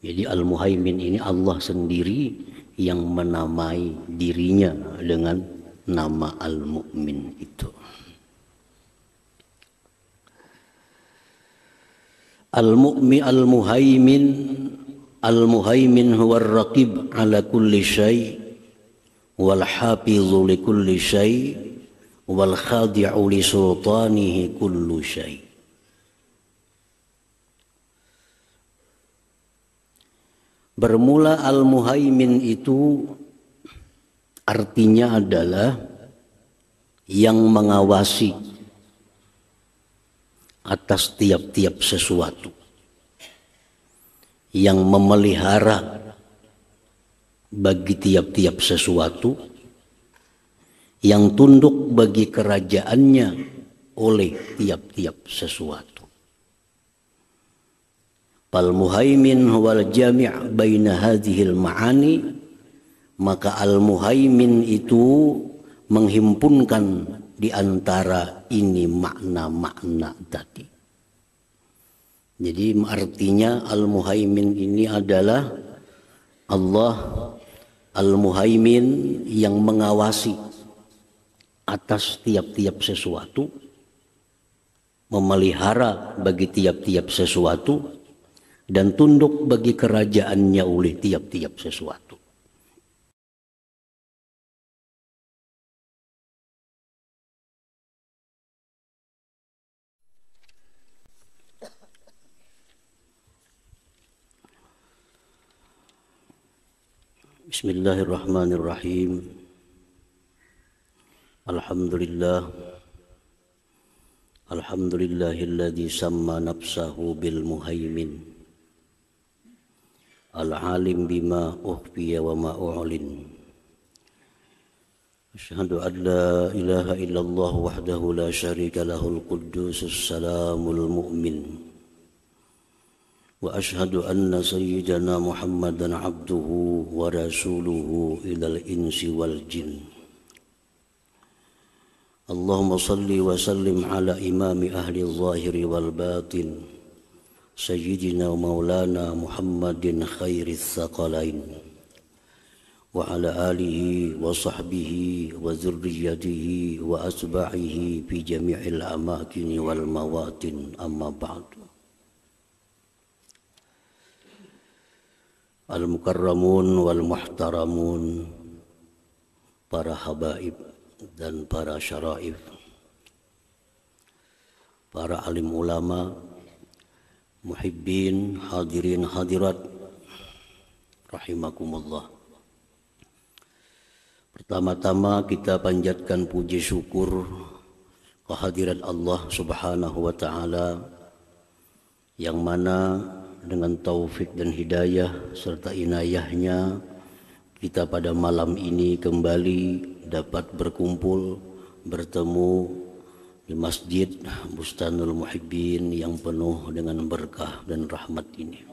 Jadi Al-Muhaimin ini Allah sendiri yang menamai dirinya dengan nama Al-Mu'min itu. Al-Muhaimin huwa ar-raqib ala kulli syai' wal hafizu li kulli syai' wal khadi'u li sultanihi kullu syai'. Bermula Al-Muhaimin itu artinya adalah yang mengawasi atas tiap-tiap sesuatu, yang memelihara bagi tiap-tiap sesuatu, yang tunduk bagi kerajaannya oleh tiap-tiap sesuatu. Al-Muhaimin huwal jami' baina hadhil ma'ani, maka Al-Muhaimin itu menghimpunkan di antara ini makna-makna tadi. Jadi artinya Al-Muhaimin ini adalah Allah Al-Muhaimin yang mengawasi atas tiap-tiap sesuatu, memelihara bagi tiap-tiap sesuatu, dan tunduk bagi kerajaannya oleh tiap-tiap sesuatu. Bismillahirrahmanirrahim. Alhamdulillahilladzi samma nafsahu bil muhaimin al-alim bima ukhfiya wa ma u'lin. Asyhadu an la ilaha illallah wahdahu la syarika lahul quddusus salamul mu'min. Wa asyhadu anna sayyidana Muhammadan abduhu wa rasuluhu ilal insi wal jin. Allahumma salli wa sallim ala imami ahli zahiri wal batin, Sayyidina wa maulana Muhammadin khairis thaqalain, wa ala alihi wa sahbihi wa zurriyatihi wa asba'ihi fi jami'il amakini wal mawatin, amma ba'du. Al-mukarramun wal muhtaramun, para habaib dan para syaraif, para alim ulama, muhibbin, hadirin hadirat rahimakumullah. Pertama-tama kita panjatkan puji syukur kehadirat Allah Subhanahu wa taala, yang mana dengan taufik dan hidayah serta inayahnya kita pada malam ini kembali dapat berkumpul, bertemu di Masjid Bustanul Muhibbin yang penuh dengan berkah dan rahmat ini.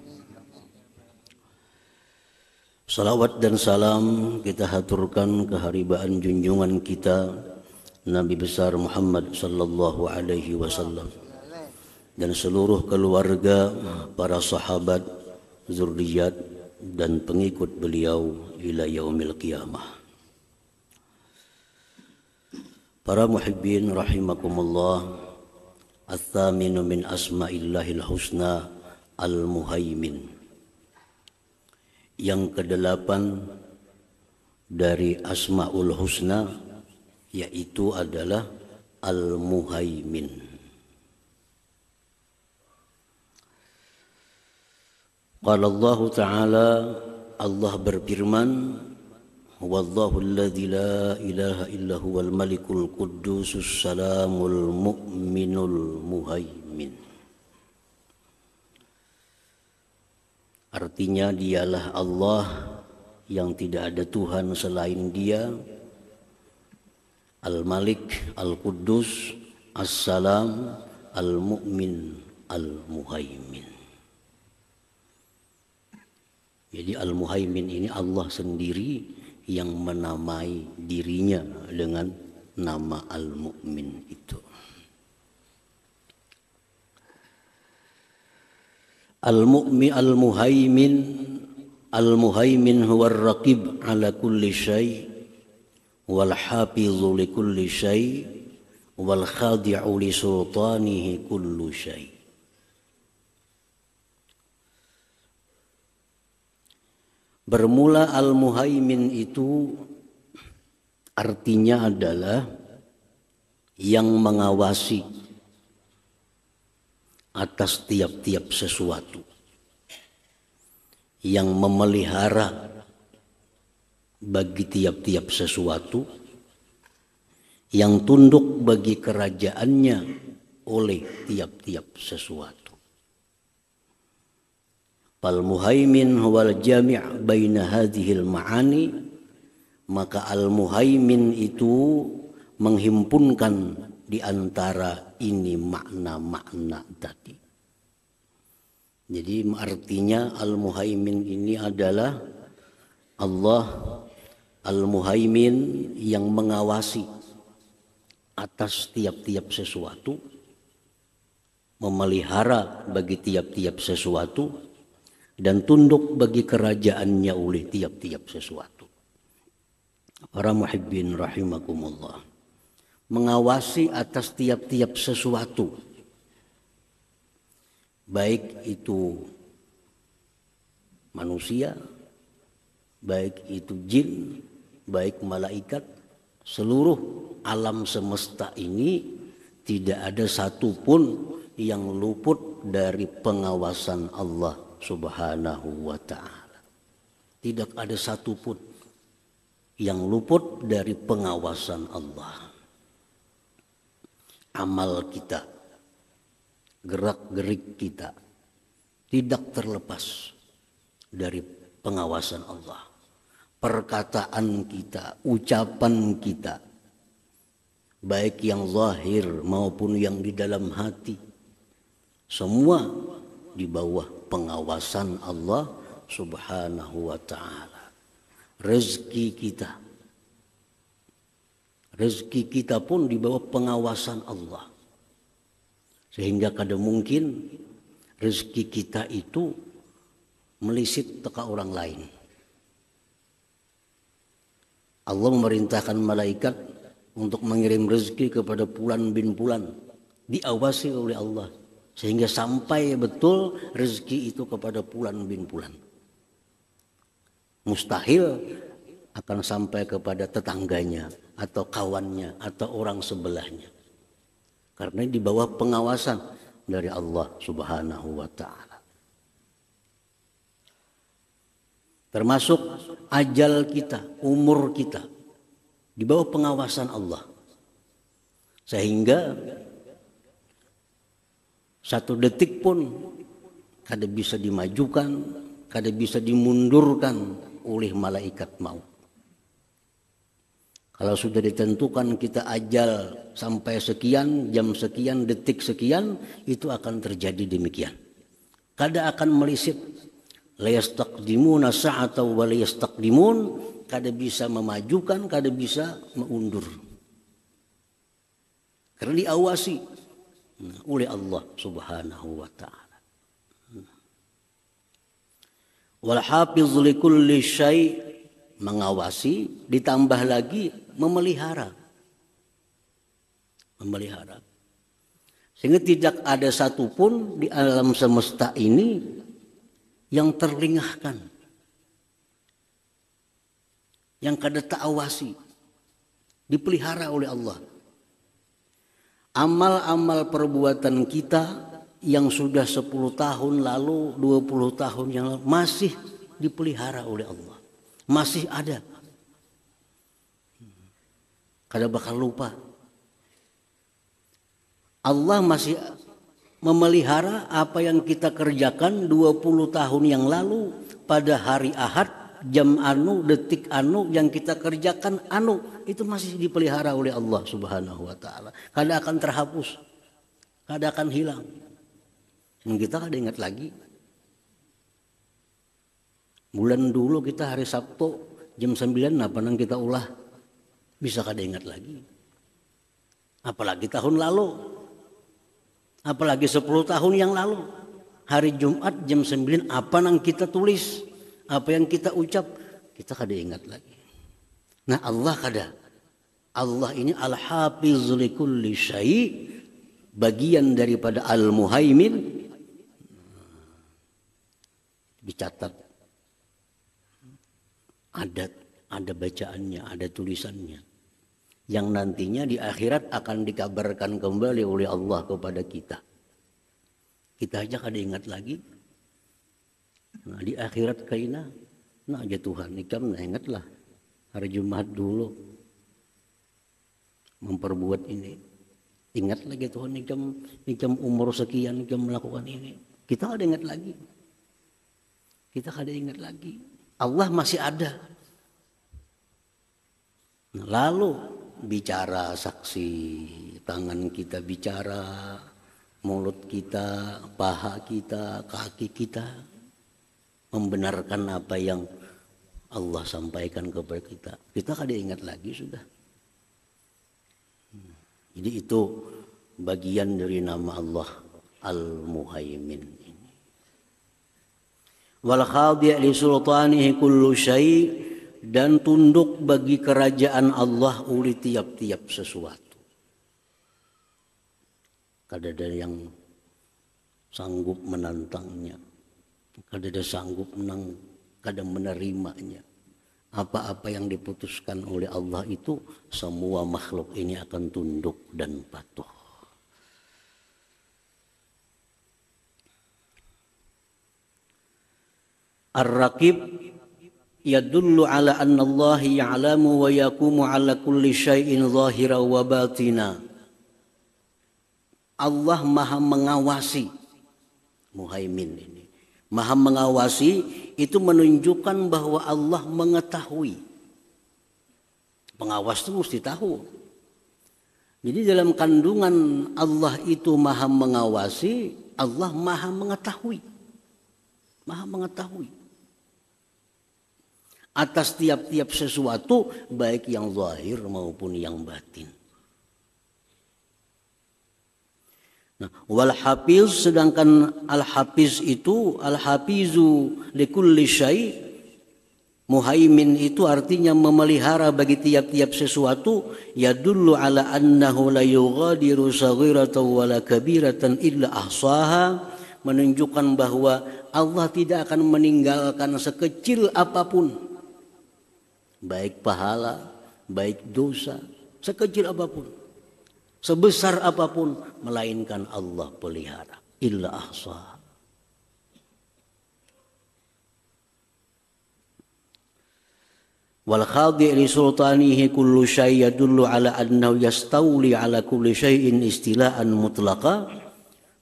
Salawat dan salam kita haturkan keharibaan junjungan kita Nabi besar Muhammad sallallahu alaihi wasallam dan seluruh keluarga, para sahabat, zurriyat dan pengikut beliau ila yaumil qiyamah. Para muhibbin rahimakumullah, ats-tsaminu min asma'illahil husna al-muhaimin. Yang kedelapan dari asmaul husna yaitu adalah al-muhaimin. Qala Allah Ta'ala, Allah berfirman, Wallahu alladzi la ilaha illa huwal malikul quddusus salamul mu'minul muhaimin. Artinya dialah Allah yang tidak ada Tuhan selain Dia, Al-Malik, Al-Quddus, As-Salam, Al-Mu'min, Al-Muhaimin. Jadi Al-Muhaimin ini Allah sendiri yang menamai dirinya dengan nama Al-Mu'min itu. Al-muhaimin huwa ar-raqib ala kulli syai' wal hafizu li kulli syai' wal khadi'u li sultanihi kullu syai'. Bermula al-muhaimin itu artinya adalah yang mengawasi atas tiap-tiap sesuatu, yang memelihara bagi tiap-tiap sesuatu, yang tunduk bagi kerajaannya oleh tiap-tiap sesuatu. Fal muhaimin huwal jami' baina hadhil ma'ani, maka al-muhaimin itu menghimpunkan di antara ini makna-makna tadi. Jadi artinya al-muhaimin ini adalah Allah al-muhaimin yang mengawasi atas tiap-tiap sesuatu, memelihara bagi tiap-tiap sesuatu, dan tunduk bagi kerajaannya oleh tiap-tiap sesuatu. Para muhibbin rahimakumullah, mengawasi atas tiap-tiap sesuatu, baik itu manusia, baik itu jin, baik malaikat, seluruh alam semesta ini tidak ada satupun yang luput dari pengawasan Allah Subhanahu wa ta'ala. Tidak ada satupun yang luput dari pengawasan Allah. Amal kita, gerak-gerik kita tidak terlepas dari pengawasan Allah. Perkataan kita, ucapan kita, baik yang zahir maupun yang di dalam hati, semua di bawah pengawasan Allah Subhanahu wa ta'ala. Rezeki kita pun di bawah pengawasan Allah. Sehingga kada mungkin rezeki kita itu melisit teka orang lain. Allah memerintahkan malaikat untuk mengirim rezeki kepada Fulan bin Fulan, diawasi oleh Allah sehingga sampai betul rezeki itu kepada Fulan bin Fulan. Mustahil akan sampai kepada tetangganya atau kawannya atau orang sebelahnya, karena di bawah pengawasan dari Allah Subhanahu wa ta'ala. Termasuk ajal kita, umur kita di bawah pengawasan Allah, sehingga satu detik pun kada bisa dimajukan, kada bisa dimundurkan oleh malaikat maut. Kalau sudah ditentukan kita ajal sampai sekian, jam sekian, detik sekian, itu akan terjadi demikian. Kada akan melisit. La yastaqdimuna sa'ata wa la yastaqdimun, kada bisa memajukan, kada bisa mengundur. Karena diawasi oleh Allah Subhanahu wa ta'ala. Wal hafiz li kulli syai', mengawasi, ditambah lagi memelihara. Sehingga tidak ada satupun di alam semesta ini yang terlengahkan, yang kada ta'awasi, dipelihara oleh Allah. Amal-amal perbuatan kita yang sudah 10 tahun lalu, 20 tahun yang lalu, masih dipelihara oleh Allah. Masih ada. Kada bakal lupa. Allah masih memelihara apa yang kita kerjakan 20 tahun yang lalu pada hari Ahad, jam anu, detik anu yang kita kerjakan anu, itu masih dipelihara oleh Allah Subhanahu wa ta'ala. Kada akan terhapus, kada akan hilang. Dan kita kada ingat lagi. Bulan dulu kita hari Sabtu jam 9 apa nang kita ulah, bisa kada ingat lagi. Apalagi tahun lalu, apalagi 10 tahun yang lalu, Hari Jumat jam 9 apa yang kita tulis, apa yang kita ucap, kita kada ingat lagi. Nah Allah kada. Allah ini al-hafiz li kulli syai', bagian daripada al-muhaimin. Dicatat. Ada bacaannya, ada tulisannya. Yang nantinya di akhirat akan dikabarkan kembali oleh Allah kepada kita. Kita aja kada ingat lagi. Nah di akhirat kaina, nah aja Tuhan ikam nah ingatlah hari Jumat dulu memperbuat ini. Ingat lagi Tuhan ikam umur sekian ikam melakukan ini. Kita kada ingat lagi. Kita kada ingat lagi. Allah masih ada. Nah, lalu bicara saksi, tangan kita bicara, mulut kita, paha kita, kaki kita membenarkan apa yang Allah sampaikan kepada kita. Kita kada ingat lagi sudah. Jadi itu bagian dari nama Allah Al-Muhaimin ini. Wal khadi' li sultanihi kullu syai', dan tunduk bagi kerajaan Allah oleh tiap-tiap sesuatu. Kada ada yang sanggup menantangnya, kada ada sanggup kada menerimanya. Apa-apa yang diputuskan oleh Allah itu semua makhluk ini akan tunduk dan patuh. Ar-Raqib yadullu ala anna Allah ya'lamu wa yaqumu ala kulli syai'in zahira wa batina. Allah maha mengawasi, Muhaimin ini. Maha mengawasi itu menunjukkan bahwa Allah mengetahui. Pengawas itu mesti tahu. Jadi dalam kandungan Allah itu maha mengawasi, Allah maha mengetahui. Maha mengetahui atas tiap-tiap sesuatu, baik yang zahir maupun yang batin. Nah, wal hafiz, sedangkan al hafiz itu al hafizu likulli syai', muhaimin itu artinya memelihara bagi tiap-tiap sesuatu. Yadullu ala annahu la yughadiru saghiratan wala kabiratan illa ahsaha, menunjukkan bahwa Allah tidak akan meninggalkan sekecil apapun, baik pahala, baik dosa, sekecil apapun, sebesar apapun, melainkan Allah pelihara. Illa ahsa. Wal khadi' li sultanihi kullu syai' yadullu ala annahu yastawli ala kulli syai'in istilaan mutlaqa.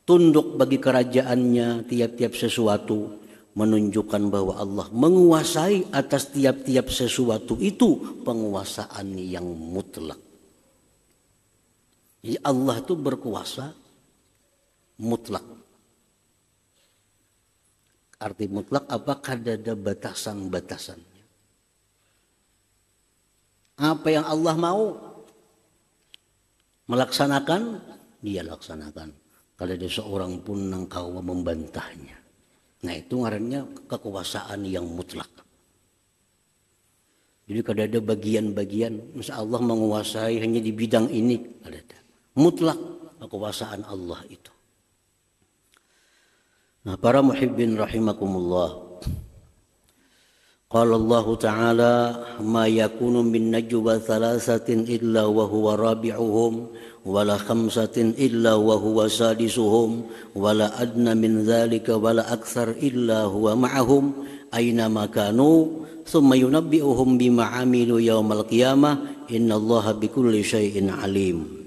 Tunduk bagi kerajaannya tiap-tiap sesuatu menunjukkan bahwa Allah menguasai atas tiap-tiap sesuatu itu penguasaan yang mutlak. Jadi Allah itu berkuasa mutlak. Arti mutlak apakah ada batasan-batasannya? Apa yang Allah mau melaksanakan, dia laksanakan. Kalau ada seorang pun yang kau membantahnya. Nah itu ngarannya kekuasaan yang mutlak. Jadi kalau ada bagian-bagian, masa Allah menguasai hanya di bidang ini, ada. Mutlak kekuasaan Allah itu. Nah para muhibbin rahimakumullah. Qala Allah Ta'ala ma yakunu min najwa thalathatin illa wa huwa rabi'uhum wala khamsatin illa wa huwa sadisuhum wala adna min dhalika wala akthar illa huwa ma'ahum aina ma kanu thumma yunabbi'uhum bima 'amilu yaumal qiyamah innallaha bikulli syai'in alim.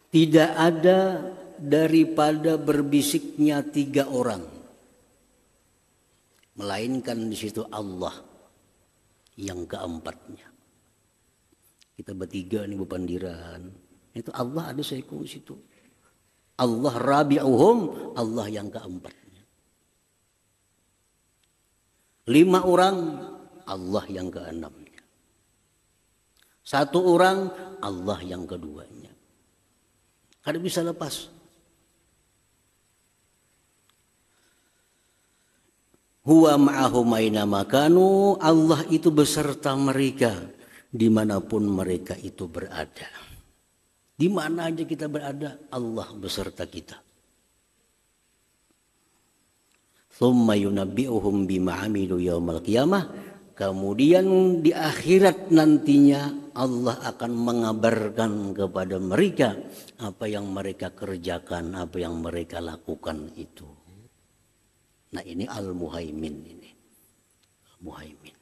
Tidak ada daripada berbisiknya 3 orang, melainkan di situ Allah yang keempatnya. Kita bertiga nih berpandiran, itu Allah ada seekor di situ. Allah rabi'uhum, Allah yang keempatnya. 5 orang, Allah yang keenamnya. 1 orang, Allah yang keduanya. Kada bisa lepas. Huwa ma'ahum aina makanu, Allah itu beserta mereka dimanapun mereka itu berada. Di mana aja kita berada, Allah beserta kita. Tsumma yunabbi'uhum bima 'amilu yaumal qiyamah. Kemudian di akhirat nantinya Allah akan mengabarkan kepada mereka apa yang mereka kerjakan, apa yang mereka lakukan itu. Nah, ini Al-Muhaimin ini. Al-Muhaimin.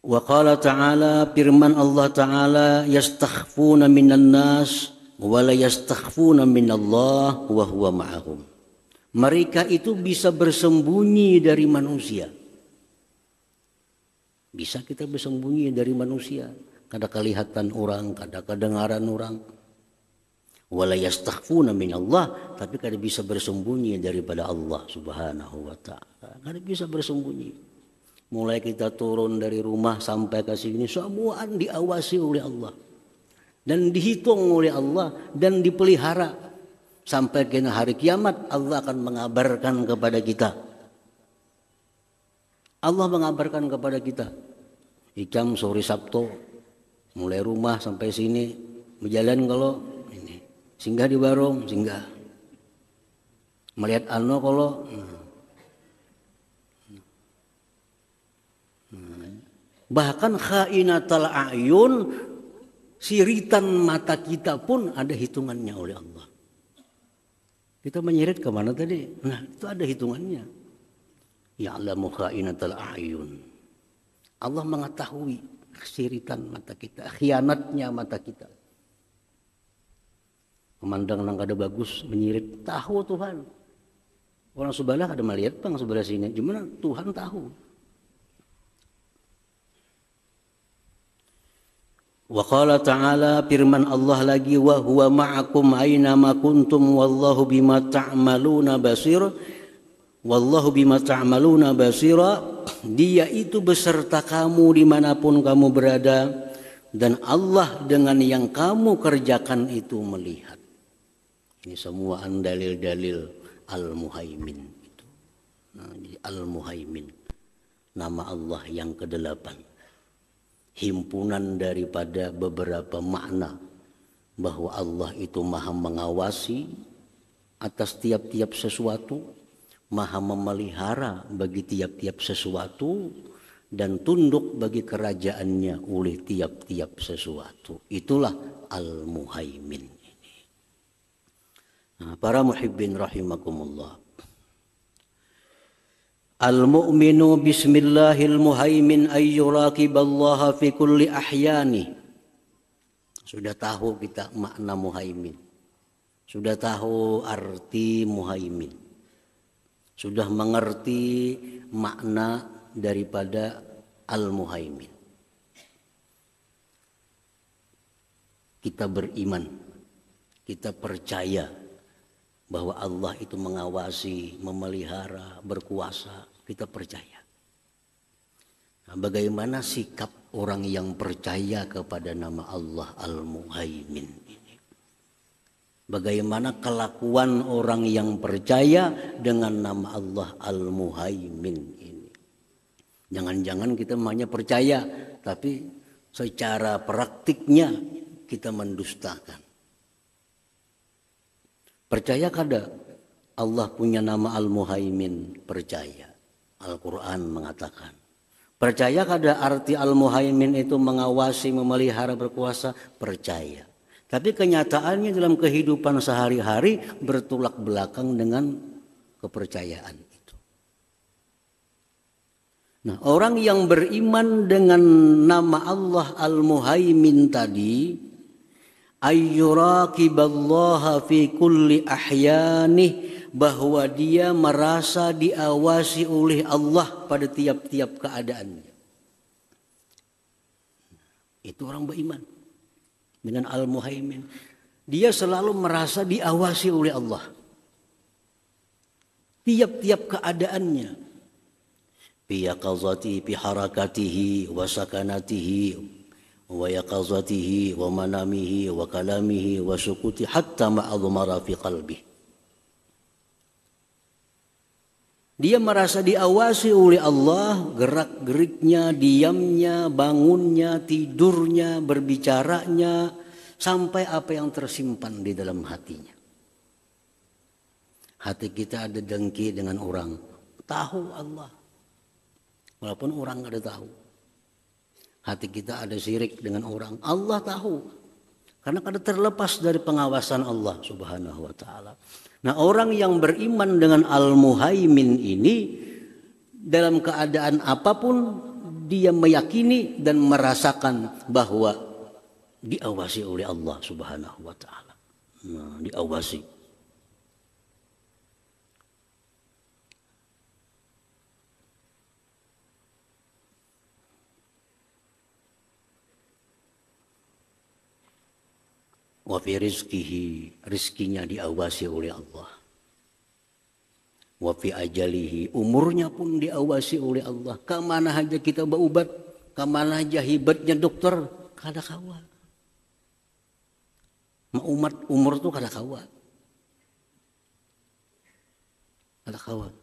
Wa qala ta'ala, firman Allah Ta'ala, yastakhfuna minan nas wa la yastakhfuna minallah wa huwa ma'ahum. Mereka itu bisa bersembunyi dari manusia. Bisa kita bersembunyi dari manusia. Kada kelihatan orang, kada kedengaran orang. Wala yastakhfuna minallah, tapi kada bisa bersembunyi daripada Allah Subhanahu wa ta'ala. Kada bisa bersembunyi. Mulai kita turun dari rumah sampai ke sini, semua diawasi oleh Allah. Dan dihitung oleh Allah dan dipelihara. Sampai ke hari kiamat Allah akan mengabarkan kepada kita. Allah mengabarkan kepada kita. Ikam sore Sabtu mulai rumah sampai sini berjalan kalau ini singgah di warung, singgah. Melihat kalau bahkan khainatal a'yun, siritan mata kita pun ada hitungannya oleh Allah. Kita menyeret kemana tadi? Nah, itu ada hitungannya. Ya'lamu kha'inatal a'yun. Allah mengetahui siritan mata kita, khianatnya mata kita. Memandang nang kada bagus, menyirit, tahu Tuhan. Orang sebelah ada melihat bang sebelah sini, gimana Tuhan tahu. Wa qala ta'ala, firman Allah lagi, wa huwa ma'akum aina ma kuntum wallahu bima ta'maluna basir. Wallahu bima ta'maluna basira. Dia itu beserta kamu dimanapun kamu berada, dan Allah dengan yang kamu kerjakan itu melihat. Ini semua dalil-dalil Al-Muhaimin itu. Nah, Al-Muhaimin, nama Allah yang ke-8. Himpunan daripada beberapa makna bahwa Allah itu maha mengawasi atas tiap-tiap sesuatu, maha memelihara bagi tiap-tiap sesuatu, dan tunduk bagi kerajaannya oleh tiap-tiap sesuatu. Itulah Al-Muhaimin ini. Nah, para muhibbin rahimakumullah. Al-mu'minu bismillahil muhaimin ayyuraqiballaha fi kulli ahyani. Sudah tahu kita makna muhaimin. Sudah tahu arti muhaimin. Sudah mengerti makna daripada al-muhaimin. Kita beriman, kita percaya bahwa Allah itu mengawasi, memelihara, berkuasa. Kita percaya. Nah, bagaimana sikap orang yang percaya kepada nama Allah Al-Muhaimin ini? Bagaimana kelakuan orang yang percaya dengan nama Allah Al-Muhaimin ini? Jangan-jangan kita hanya percaya, tapi secara praktiknya kita mendustakan. Percaya kada Allah punya nama Al-Muhaimin? Percaya. Al-Quran mengatakan. Percaya kada arti Al-Muhaimin itu mengawasi, memelihara, berkuasa? Percaya. Tapi kenyataannya dalam kehidupan sehari-hari bertolak belakang dengan kepercayaan itu. Nah, orang yang beriman dengan nama Allah Al-Muhaimin tadi, ayyuraqiballaha fi kulli ahyanih, bahwa dia merasa diawasi oleh Allah pada tiap-tiap keadaannya. Itu orang beriman dengan Al-Muhaimin. Dia selalu merasa diawasi oleh Allah. Tiap-tiap keadaannya. Fi yaqazatihi, fi harakatihi, wa sakanatihi, wa yaqazatihi, wa manamihi, wa kalamihi, wa sukuti, hatta ma'adhmara fi qalbih. Dia merasa diawasi oleh Allah, gerak-geriknya, diamnya, bangunnya, tidurnya, berbicaranya, sampai apa yang tersimpan di dalam hatinya. Hati kita ada dengki dengan orang, tahu Allah. Walaupun orang nggak ada tahu. Hati kita ada syirik dengan orang, Allah tahu. Karena kada terlepas dari pengawasan Allah Subhanahu wa taala. Nah, orang yang beriman dengan Al-Muhaimin ini dalam keadaan apapun dia meyakini dan merasakan bahwa diawasi oleh Allah Subhanahu wa taala. Nah, diawasi. Wa fi rizkihi, rizkinya diawasi oleh Allah. Wa fi ajalihi, umurnya pun diawasi oleh Allah. Kemana aja kita berobat, kemana aja hebatnya dokter, kada kawa. Umat umur tuh kada kawa. Kada kawa.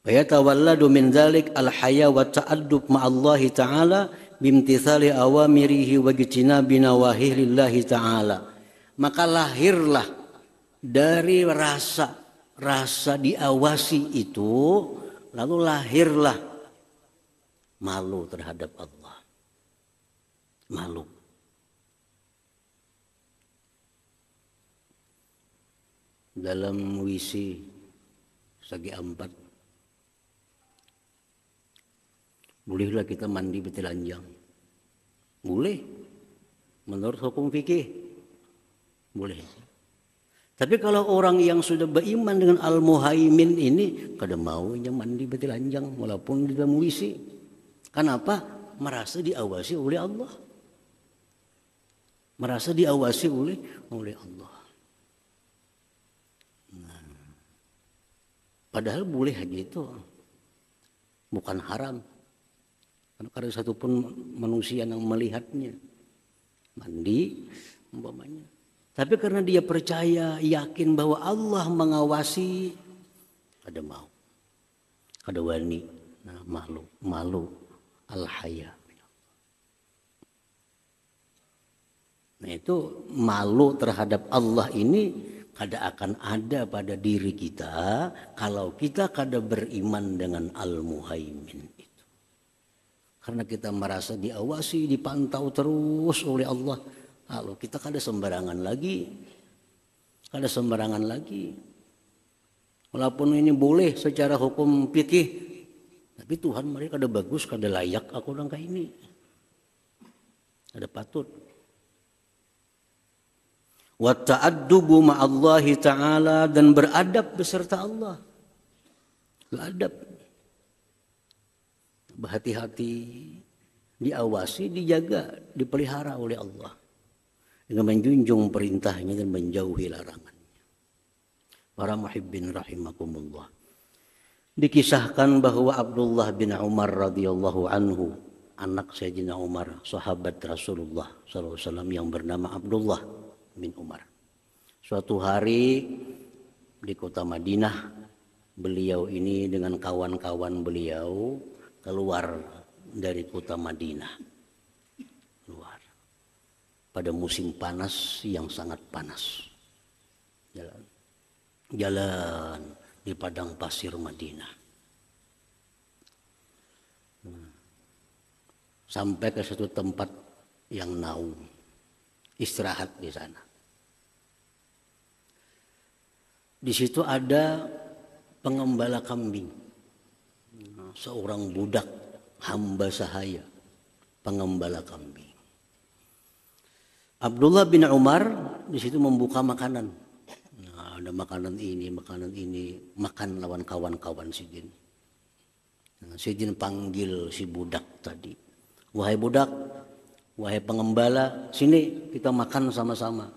Wayatawalladu min dzalik al-haya wa ta'addub ma'allahi ta'ala bimtithali awamirihi wa ijtinabi nawahihi ta'ala. Maka lahirlah dari rasa diawasi itu, lalu lahirlah malu terhadap Allah. Malu. Dalam wisi segi ampat, bolehlah kita mandi bertelanjang? Boleh. Menurut hukum fikih. Boleh. Tapi kalau orang yang sudah beriman dengan Al-Muhaimin ini, kada maunya mandi bertelanjang walaupun di dalam WC. Kenapa? Merasa diawasi oleh Allah. Merasa diawasi oleh Allah. Nah, padahal boleh aja itu. Bukan haram. Karena ada satupun manusia yang melihatnya mandi umpamanya. Tapi karena dia percaya, yakin bahwa Allah mengawasi, kada mau, kada wani, nah, malu al-haya. Nah itu malu terhadap Allah ini kada akan ada pada diri kita kalau kita kada beriman dengan Al-Muhaimin. Karena kita merasa diawasi, dipantau terus oleh Allah. Lalu kita kada sembarangan lagi. Kada sembarangan lagi. Walaupun ini boleh secara hukum fikih. Tapi Tuhan mereka kada bagus, kada layak aku orang kayak ini. Kada patut. Wa ta'addubu ma'allahi ta'ala, dan beradab beserta Allah. Beradab. Berhati-hati, diawasi, dijaga, dipelihara oleh Allah dengan menjunjung perintahnya dan menjauhi larangannya. Para muhibbin rahimakumullah. Dikisahkan bahwa Abdullah bin Umar radhiyallahu anhu, anak Sayyidina Umar, sahabat Rasulullah SAW yang bernama Abdullah bin Umar. Suatu hari di kota Madinah, beliau ini dengan kawan-kawan beliau keluar dari kota Madinah, keluar pada musim panas yang sangat panas, jalan di padang pasir Madinah, sampai ke satu tempat yang naung, istirahat di sana. Di situ ada pengembala kambing. Seorang budak hamba sahaya, pengembala kambing. Abdullah bin Umar di situ membuka makanan. Nah, ada makanan ini, makan lawan kawan-kawan Sidin. Nah, Sidin panggil si budak tadi. Wahai budak, wahai pengembala, sini kita makan sama-sama.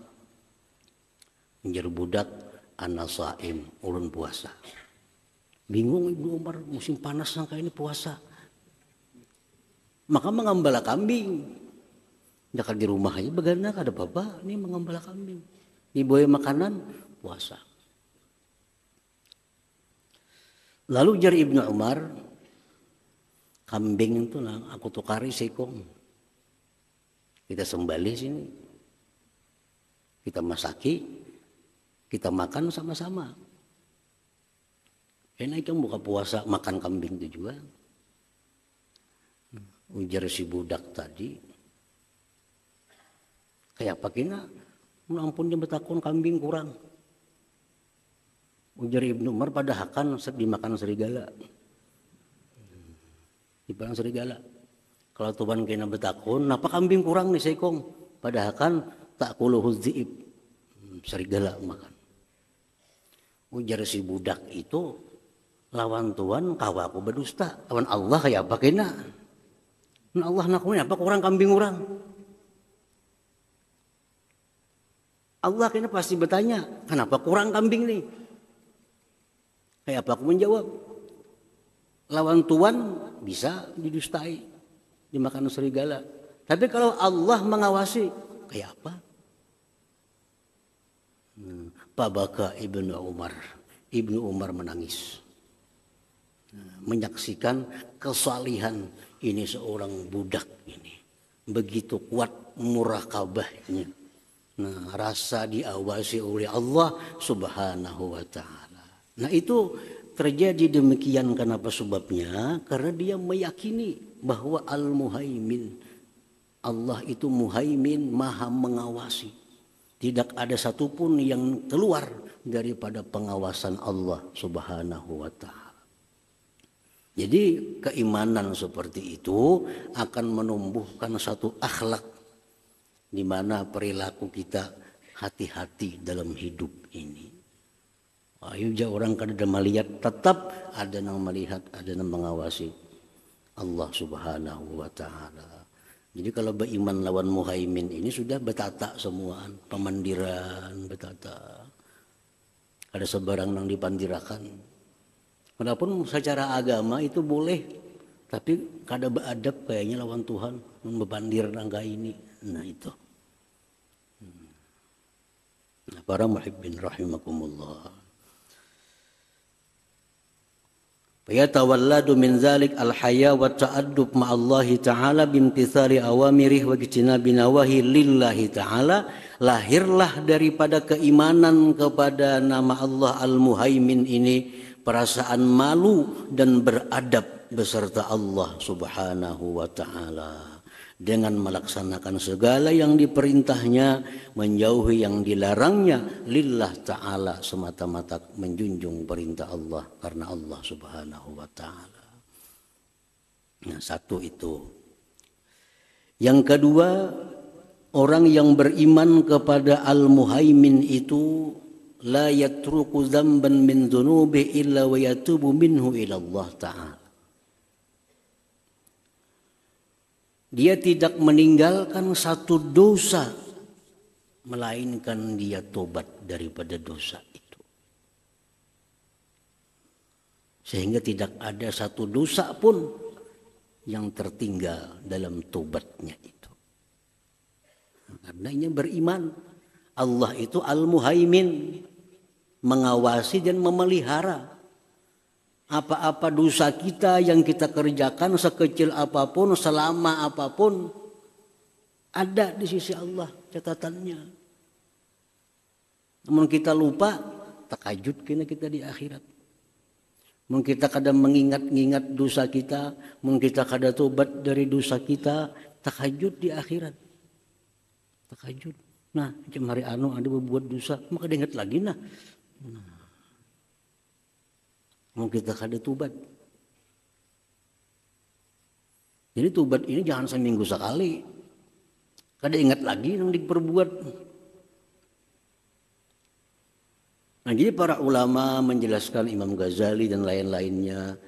Menjadi budak, ana saim, ulun puasa. Bingung Ibnu Umar, musim panas sangka ini puasa. Maka mengembala kambing. Dekat di rumah aja begana ada apa-apa, ini mengembala kambing. Diberi makanan, puasa. Lalu jar Ibnu Umar, kambing itu lah aku tukari sekong. Kita sembelih sini. Kita masaki, kita makan sama-sama. Enak kan buka puasa makan kambing itu juga. Ujar si budak tadi, kayak apa kena? Ampun dia betakun kambing kurang. Ujar Ibnu Umar pada hakan dimakan serigala. Dimakan serigala. Kalau Tuhan kena betakun, napa kambing kurang nih sekong? Pada hakan tak kuluhu dzi'ib. Serigala makan. Ujar si budak itu, lawan Tuhan kawaku berdusta. Lawan Allah kayak apa kena? Allah nakunya apa kurang kambing kurang? Allah kena pasti bertanya, kenapa kurang kambing nih? Kayak apa aku menjawab? Lawan Tuhan bisa didustai, dimakan serigala. Tapi kalau Allah mengawasi, kayak apa? Pabaka Ibnu Umar. Ibnu Umar menangis. Menyaksikan kesalihan ini seorang budak ini. Begitu kuat murakabahnya. Nah, rasa diawasi oleh Allah Subhanahu wa ta'ala. Nah, itu terjadi demikian kenapa sebabnya? Karena dia meyakini bahwa Al-Muhaimin, Allah itu Muhaimin, Maha mengawasi. Tidak ada satupun yang keluar daripada pengawasan Allah Subhanahu wa ta'ala. Jadi keimanan seperti itu akan menumbuhkan satu akhlak di mana perilaku kita hati-hati dalam hidup ini. Ayo orang kada melihat, tetap ada yang melihat, ada yang mengawasi Allah Subhanahu wa ta'ala. Jadi kalau beriman lawan Muhaimin ini sudah betata semuaan, pemandiran betata. Ada sebarang yang dipandirakan. Walaupun secara agama itu boleh, tapi kada beradab kayaknya lawan Tuhan, membandir rangka ini. Nah itu. Nah, para muhibbin rahimakumullah. Fayatawalladu min zalik al-haya wa ta'addub ma'allahi ta'ala bimtithali awamirih wa ijtinabi nawahi lillahi ta'ala. Lahirlah daripada keimanan kepada nama Allah Al-Muhaimin ini perasaan malu dan beradab beserta Allah Subhanahu wa ta'ala dengan melaksanakan segala yang diperintahnya, menjauhi yang dilarangnya, lillah ta'ala, semata-mata menjunjung perintah Allah karena Allah Subhanahu wa ta'ala. Nah, satu itu. Yang kedua, orang yang beriman kepada Al-Muhaimin itu la yatruku dzamban min dzunubi illa wa yatubu minhu ila Allah ta'ala. Dia tidak meninggalkan satu dosa melainkan dia tobat daripada dosa itu. Sehingga tidak ada satu dosa pun yang tertinggal dalam tobatnya itu. Karena ini beriman. Allah itu Al-Muhaimin, mengawasi dan memelihara apa-apa dosa kita yang kita kerjakan, sekecil apapun, selama apapun, ada di sisi Allah catatannya. Namun kita lupa, takajud kena kita di akhirat. Mungkin kita kadang mengingat-ingat dosa kita, mungkin kita kadang tobat dari dosa kita, takajud di akhirat. Takajud. Nah, macam hari anu ada berbuat dosa, maka diingat lagi nah. Mau kita kada tubat. Jadi tubat ini jangan seminggu sekali. Kada ingat lagi yang diperbuat. Nah, jadi para ulama menjelaskan, Imam Ghazali dan lain-lainnya,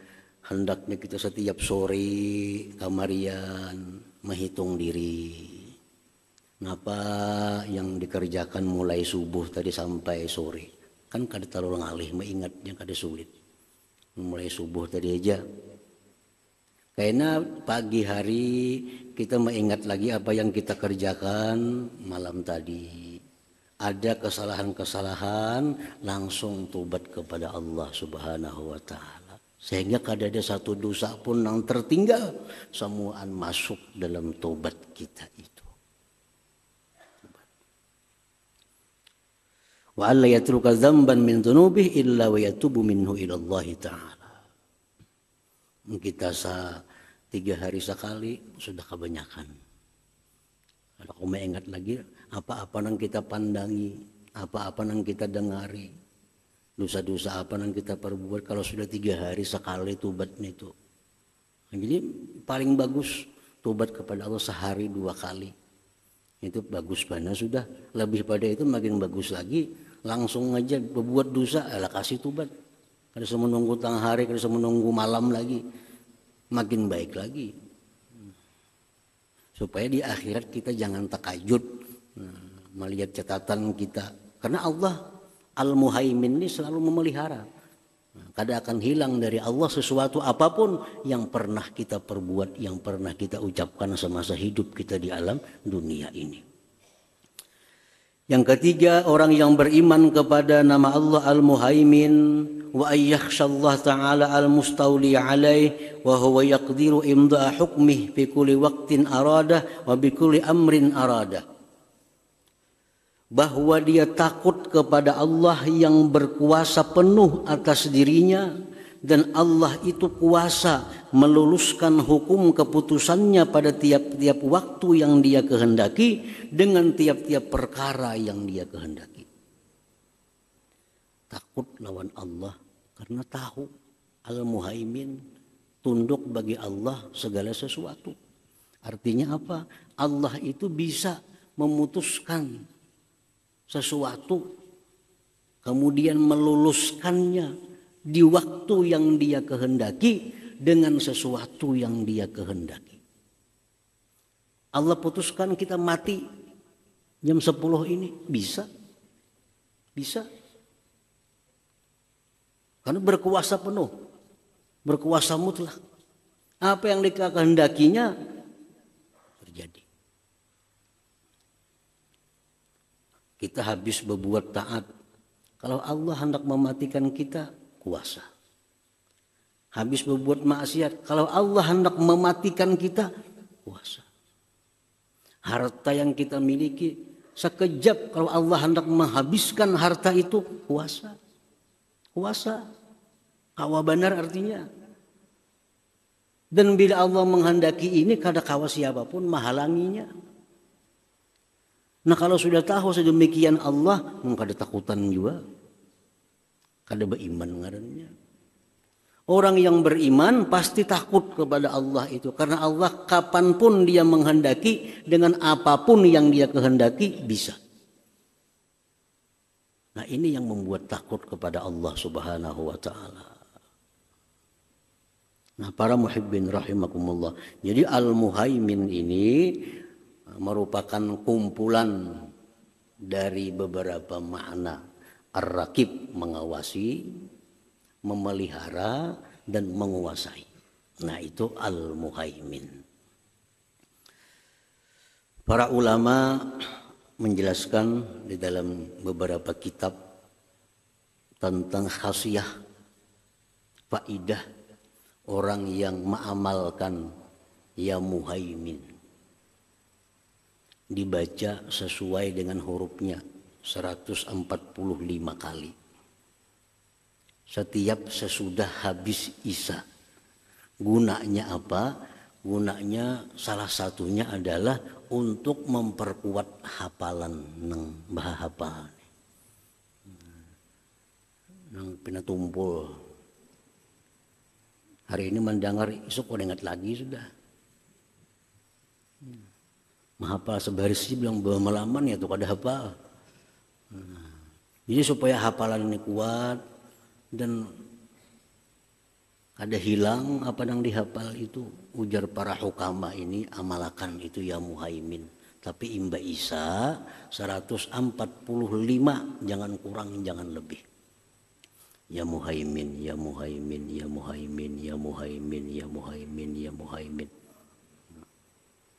hendaknya kita setiap sore kamarian menghitung diri. Kenapa yang dikerjakan mulai subuh tadi sampai sore? Kan kada terlalu ngalih, mengingatnya kada sulit. Mulai subuh tadi aja. Karena pagi hari kita mengingat lagi apa yang kita kerjakan malam tadi. ada kesalahan-kesalahan langsung tobat kepada Allah Subhanahu wa taala. Sehingga kada ada satu dosa pun yang tertinggal, semuaan masuk dalam tobat kita itu. Wa alla yatruka dzamban min dzunubihi illa wa yatubu minhu ila Allah taala. Kita 3 hari sekali sudah kebanyakan. Kalau kamu ingat lagi apa-apa yang kita pandangi, apa-apa yang kita dengari, dosa-dosa apa yang kita perbuat, kalau sudah 3 hari sekali tobat itu. Jadi paling bagus tobat kepada Allah sehari 2 kali. Itu bagus banget sudah. Lebih pada itu makin bagus lagi. Langsung aja berbuat dosa, kasih tobat. Kada usah menunggu tengah hari, kada usah menunggu malam lagi. Makin baik lagi. Supaya di akhirat kita jangan takajud melihat catatan kita. Karena Allah Al-Muhaimin ini selalu memelihara. Kada akan hilang dari Allah sesuatu apapun yang pernah kita perbuat, yang pernah kita ucapkan semasa hidup kita di alam dunia ini. Yang ketiga, orang yang beriman kepada nama Allah Al-Muhaimin wa ayyakhshallah ta'ala al-mustawli alaih wa huwa yaqdiru imda'a hukmih fi kulli waqtin arada wa bi kulli amrin arada. Bahwa dia takut kepada Allah yang berkuasa penuh atas dirinya, dan Allah itu kuasa meluluskan hukum keputusannya pada tiap-tiap waktu yang dia kehendaki dengan tiap-tiap perkara yang dia kehendaki. Takut lawan Allah karena tahu Al-Muhaimin, tunduk bagi Allah segala sesuatu. Artinya apa? Allah itu bisa memutuskan sesuatu kemudian meluluskannya di waktu yang dia kehendaki dengan sesuatu yang dia kehendaki. Allah putuskan kita mati jam 10 ini, bisa. Karena berkuasa penuh, berkuasa mutlak. Apa yang dikehendakinya terjadi. Kita habis berbuat taat. Kalau Allah hendak mematikan kita, kuasa. Habis berbuat maksiat, kalau Allah hendak mematikan kita, kuasa. Harta yang kita miliki, sekejap kalau Allah hendak menghabiskan harta itu, kuasa. Kuasa. Kawa benar artinya. Dan bila Allah menghendaki ini, kada kawa siapapun menghalanginya. Nah kalau sudah tahu sedemikian Allah, kada takutan juga. Kada beriman ngarannya. Orang yang beriman pasti takut kepada Allah itu. Karena Allah kapanpun dia menghendaki, dengan apapun yang dia kehendaki, bisa. Nah ini yang membuat takut kepada Allah Subhanahu wa ta'ala. Nah para muhibbin rahimakumullah. Jadi Al-Muhaimin ini merupakan kumpulan dari beberapa makna. Ar-Raqib mengawasi, memelihara, dan menguasai. Nah itu Al-Muhaimin. Para ulama menjelaskan di dalam beberapa kitab tentang khasiah, faidah orang yang mengamalkan ya Muhaimin. Dibaca sesuai dengan hurufnya 145 kali. Setiap sesudah habis Isya. Gunanya apa? Gunanya salah satunya adalah untuk memperkuat hafalan nang bahapal. Nang pinatumpul. Hari ini mendengar, esok udah ingat lagi sudah. Menghafal sebaris sih bilang bermalaman ya tuh kada hafal. Jadi supaya hafalan ini kuat dan ada hilang apa yang dihafal itu, ujar para hukama ini, amalakan itu ya Muhaimin. Tapi imba Isa 145, jangan kurang jangan lebih. Ya Muhaimin, ya Muhaimin, ya Muhaimin, ya Muhaimin, ya Muhaimin, ya Muhaimin.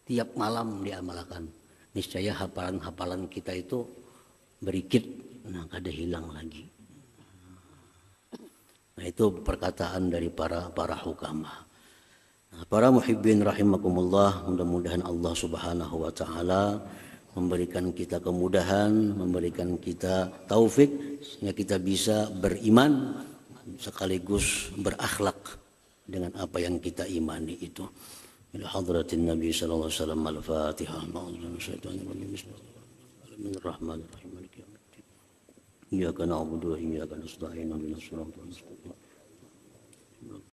Tiap malam diamalkan. Niscaya hafalan-hafalan kita itu berikit, nah kada hilang lagi. Nah itu perkataan dari para hukama. Nah, para muhibbin rahimakumullah, mudah-mudahan Allah Subhanahu wa taala memberikan kita kemudahan, memberikan kita taufik sehingga kita bisa beriman sekaligus berakhlak dengan apa yang kita imani itu. Ila hadratin Nabi sallallahu alaihi wasallam al-Fatihah. Bismillahirrahmanirrahim. Iyyaka na'budu wa iyyaka nasta'in. Ihdinas siratal mustaqim.